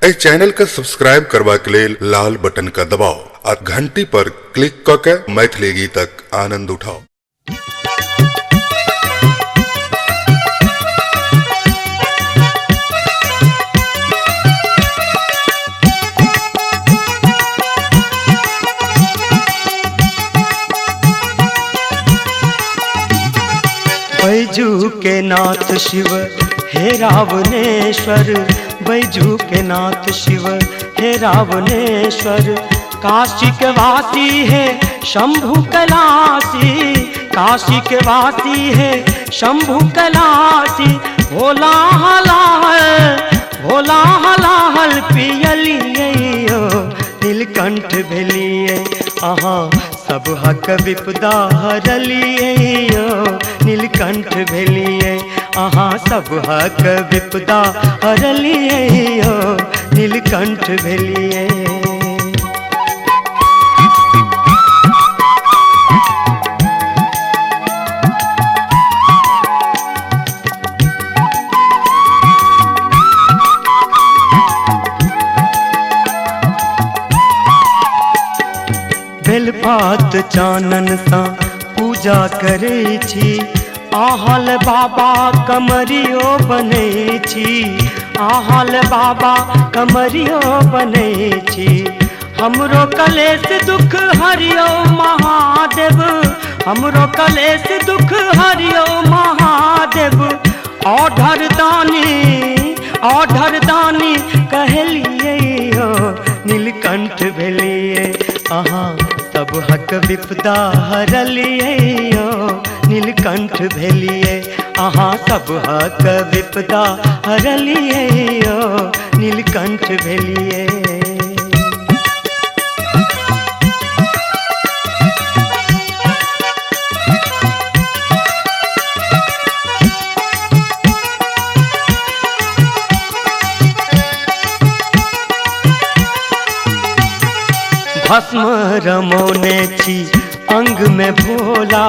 ए channel का subscribe करवा के लेल लाल बटन का दबाओ और घंटी पर क्लिक करके मैथिली गीतक आनंद उठाओ। बैजू के नाथ शिव हे रावणेश्वर, बैजू के नाथ शिव हे रावणेश्वर, काशी के वासी है शंभु कैलासी, काशी के वासी है शंभु कैलासी, भोला हलाहल भोला हलाहल पियलिए नीलकंठ भेलिए अहाँ सब हक विपदा हरलिए नीलकंठ भेलिए अहाँ सब हक विपदा हरलिए नीलकंठ भेलिए। बेलपात चानन सा पूजा करे छी, आहल बाबा कमरियो बने छी, आहल बाबा कमरियो बने छी, हमरो कलेश दुख हरियो महादेव, हमरो कलेश दुख हरियो महादेव, औढ़र दानी कहलिए नीलकंठ भेलिए अहाँ सब हक विपदा हरलिए नीलकंठ भेलिए अहाँ सब हक विपदा हरलिए नीलकंठ भेलिए। भस्म रमौने छी अंग में भोला,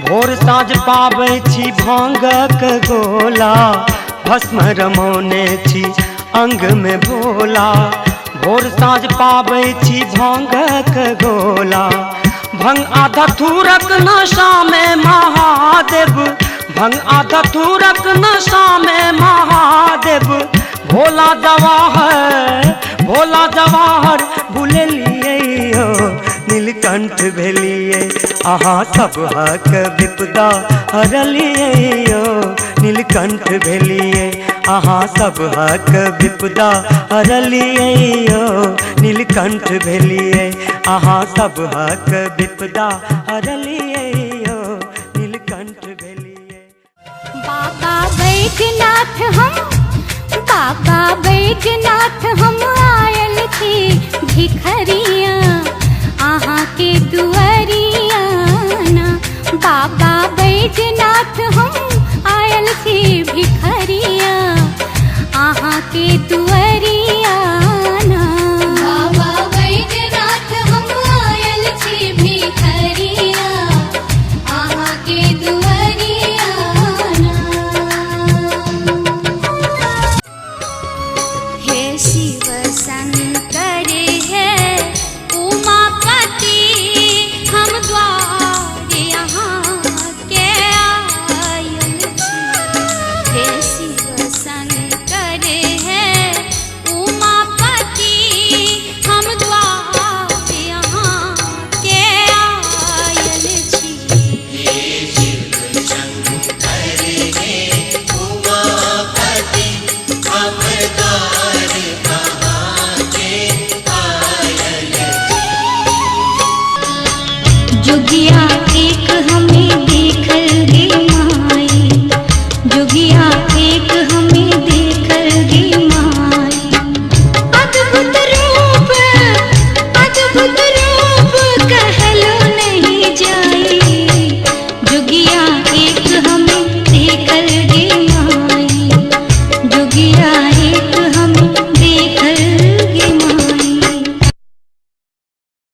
भोर साँझ पाबै छी भांगक गोला, भस्म रमौने छी अंग में भोला, भोर साँझ पाबै छी भांगक गोला, भंग आधा थूरक नशा में महादेव, भंग आधा थूरक नशा में महादेव, भोला जवाहर भूलिए नीलकंठ भेलिए अहाँ सब हक विपदा हरलिए नीलकंठ भेलिए अहाँ सब हक विपदा हरलिए नीलकंठ भेलिए अहाँ सब हक विपदा हरलिए नीलकंठ भेलिए। बाबा बैजनाथ बाबा बैजनाथ हम आयल थी भिखरिया आहाँ के दुआरिया ना, बाबा बैजनाथ हम आयल थी भिखरिया आहाँ के दुआरिया ना, बाबा बैजनाथ हम आयल थी भिखरिया आहाँ के दुआरिया ना। हे शिव